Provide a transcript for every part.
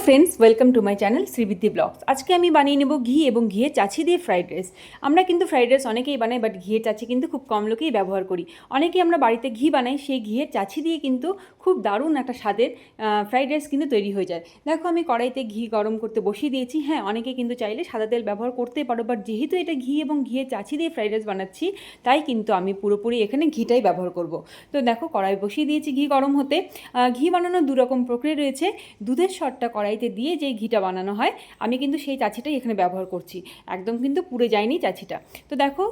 Friends, welcome to my channel Shribriddhi vlogs. আজকে আমি বানিয়ে নেব ঘি এবং ঘিয়ের চাছি দিয়ে ফ্রাইড রাইস। আমরা কিন্তু ফ্রাইড রাইস অনেকেই বানাই, বাট ঘিয়ের চাছি কিন্তু খুব কম লোকেই ব্যবহার করি। অনেকেই আমরা বাড়িতে ঘি বানাই, সেই ঘিয়ের চাছি দিয়ে কিন্তু খুব দারুণ একটা স্বাদের ফ্রাইড রাইস কিন্তু তৈরি হয়ে যায়। দেখো, আমি কড়াইতে ঘি গরম করতে বসিয়ে দিয়েছি। হ্যাঁ, অনেকে কিন্তু চাইলে সাদা তেল ব্যবহার করতেই পারো, বাট যেহেতু এটা ঘি এবং ঘিয়ের চাছি দিয়ে ফ্রাইড রাইস বানাচ্ছি, তাই কিন্তু আমি পুরোপুরি এখানে ঘিটাই ব্যবহার করব। তো দেখো, কড়াই বসিয়ে দিয়েছি ঘি গরম হতে। ঘি বানানোর দুরকম প্রক্রিয়া রয়েছে। দুধের সরটা কড়াইতে দিয়ে যে ঘিটা বানানো হয়, আমি কিন্তু সেই চাছিটাই এখানে ব্যবহার করছি। একদম কিন্তু পুড়ে যায়নি চাছিটা। তো দেখো,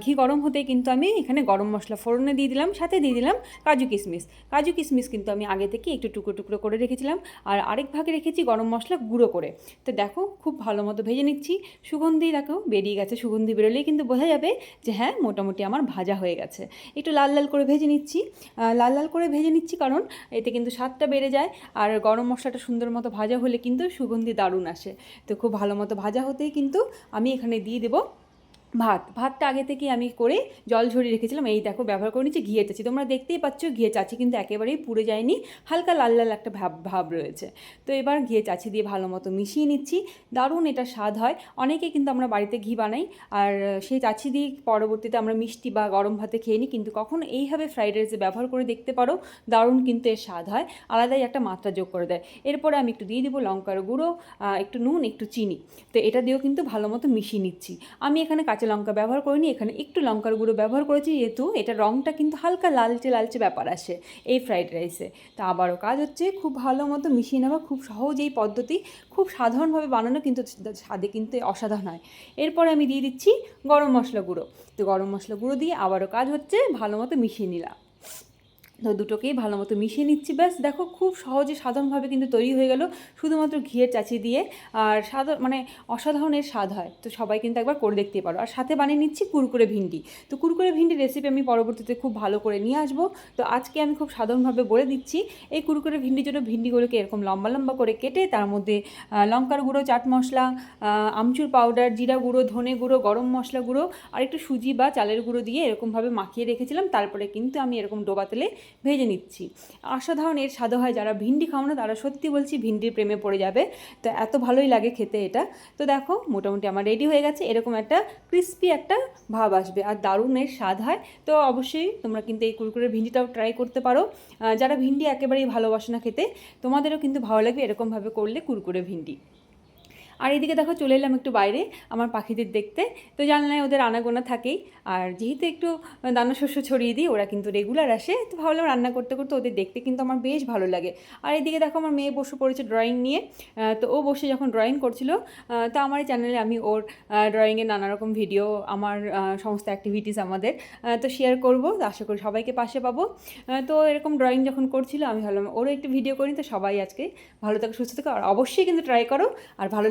ঘি গরম হতে কিন্তু আমি এখানে গরম মশলা ফোড়নে দিয়ে দিলাম, সাথে দিয়ে দিলাম কাজু কিশমিশ। কাজু কিশমিশ কিন্তু আমি আগে থেকে একটু টুকরো টুকরো করে রেখেছিলাম, আর আরেক ভাগে রেখেছি গরম মশলা গুঁড়ো করে। তো দেখো, খুব ভালো মতো ভেজে নিচ্ছি। সুগন্ধি দেখো বেরিয়ে গেছে, সুগন্ধি বেরোলেই কিন্তু বোঝা যাবে যে হ্যাঁ, মোটামুটি আমার ভাজা হয়ে গেছে। একটু লাল লাল করে ভেজে নিচ্ছি। লাল লাল করে ভেজে নিচ্ছি কারণ এতে কিন্তু স্বাদটা বেড়ে যায়, আর গরম মশলাটা সুন্দর মতো ভাজা হলে কিন্তু সুগন্ধি দারুণ আসে। তো খুব ভালো মতো ভাজা হতেই কিন্তু আমি এখানে দিয়ে দেবো ভাতটা আগে থেকে আমি করে জল ঝরিয়ে রেখেছিলাম। এই দেখো, ব্যবহার করে নিচ্ছি ঘিয়ের চাচি। তোমরা দেখতেই পাচ্ছ ঘিয়ের চাচি কিন্তু একেবারেই পুড়ে যায়নি, হালকা লাল লাল একটা ভাব রয়েছে। তো এবার ঘিয়ের চাচি দিয়ে ভালো মতো মিশিয়ে নিচ্ছি। দারুণ এটা স্বাদ হয়। অনেকেই কিন্তু আমরা বাড়িতে ঘি বানাই, আর সেই চাচি দিয়ে পরবর্তীতে আমরা মিষ্টি বা গরম ভাতে খেয়ে নিই, কিন্তু কখনো এইভাবে ফ্রাইড রাইসে ব্যবহার করে দেখতে পারো। দারুণ কিন্তু এর স্বাদ হয়, আলাদাই একটা মাত্রা যোগ করে দেয়। এরপরে আমি একটু দিয়ে দেবো লঙ্কার গুঁড়ো, একটু নুন, একটু চিনি। তো এটা দিয়েও কিন্তু ভালো মতো মিশিয়ে নিচ্ছি। আমি এখানে কাঁচা লঙ্কা ব্যবহার করিনি, এখানে একটু লঙ্কার গুঁড়ো ব্যবহার করেছি, যেহেতু এটা রঙটা কিন্তু হালকা লালচে লালচে ব্যাপার আসে এই ফ্রাইড রাইসে। তো আবারও কাজ হচ্ছে খুব ভালো মতো মিশিয়ে নেওয়া। খুব সহজ এই পদ্ধতি, খুব সাধারণভাবে বানানো, কিন্তু স্বাদে কিন্তু অসাধারণ হয়। এরপরে আমি দিয়ে দিচ্ছি গরম মশলা গুঁড়ো। তো গরম মশলা গুঁড়ো দিয়ে আবারও কাজ হচ্ছে, ভালো মতো মিশিয়ে নিলাম। তো দুটোকেই ভালো মতো মিশিয়ে নিচ্ছি। ব্যাস দেখো, খুব সহজে সাধারণভাবে কিন্তু তৈরি হয়ে গেল, শুধুমাত্র ঘিয়ের চাচি দিয়ে। আর মানে অসাধারণ এর স্বাদ হয়। তো সবাই কিন্তু একবার করে দেখতে পারো। আর সাথে বানিয়ে নিচ্ছি কুরকুরে ভিন্ডি। তো কুরকুরে ভিন্ডির রেসিপি আমি পরবর্তীতে খুব ভালো করে নিয়ে আসবো। তো আজকে আমি খুব সাধারণভাবে বলে দিচ্ছি। এই কুরকুরে ভিন্ডির জন্য ভিন্ডিগুলোকে এরকম লম্বা লম্বা করে কেটে তার মধ্যে লঙ্কার গুঁড়ো, চাট মশলা, আমচুর পাউডার, জিরা গুঁড়ো, ধনে গুঁড়ো, গরম মশলা গুঁড়ো আর একটু সুজি বা চালের গুঁড়ো দিয়ে এরকমভাবে মাখিয়ে রেখেছিলাম। তারপরে কিন্তু আমি এরকম ডোবা তেলে ভেজে নিচ্ছি। অসাধারণ এর স্বাদ হয়। যারা ভিন্ডি খাও না, তারা সত্যি বলছি ভিন্ডির প্রেমে পড়ে যাবে। তো এত ভালোই লাগে খেতে এটা। তো দেখো, মোটামুটি আমার রেডি হয়ে গেছে। এরকম একটা ক্রিস্পি একটা ভাব আসবে, আর দারুণ এর স্বাদ হয়। তো অবশ্যই তোমরা কিন্তু এই কুরকুরে ভিন্ডিটাও ট্রাই করতে পারো। যারা ভিন্ডি একেবারেই ভালোবাসে না খেতে, তোমাদেরও কিন্তু ভালো লাগবে এরকমভাবে করলে কুরকুরে ভিন্ডি। আর এদিকে দেখো, চলে এলাম একটু বাইরে আমার পাখিদের দেখতে। তো জানলায় ওদের আনাগোনা থাকেই, আর যেহেতু একটু দানা শস্য ছড়িয়ে দিই, ওরা কিন্তু রেগুলার আসে। তো ভাবলাম রান্না করতে করতে ওদের দেখতে কিন্তু আমার বেশ ভালো লাগে। আর এদিকে দেখো, আমার মেয়ে বসে পড়েছে ড্রয়িং নিয়ে। তো ও বসে যখন ড্রয়িং করছিল, তো আমার এই চ্যানেলে আমি ওর ড্রয়িংয়ের নানা রকম ভিডিও, আমার সমস্ত অ্যাক্টিভিটিস আমাদের তো শেয়ার করবো। আশা করি সবাইকে পাশে পাবো। তো এরকম ড্রয়িং যখন করছিল, আমি ভাবলাম ওরও একটু ভিডিও করি। তো সবাই আজকে ভালো থাকো, সুস্থ থাকো, আর অবশ্যই কিন্তু ট্রাই করো। আর ভালো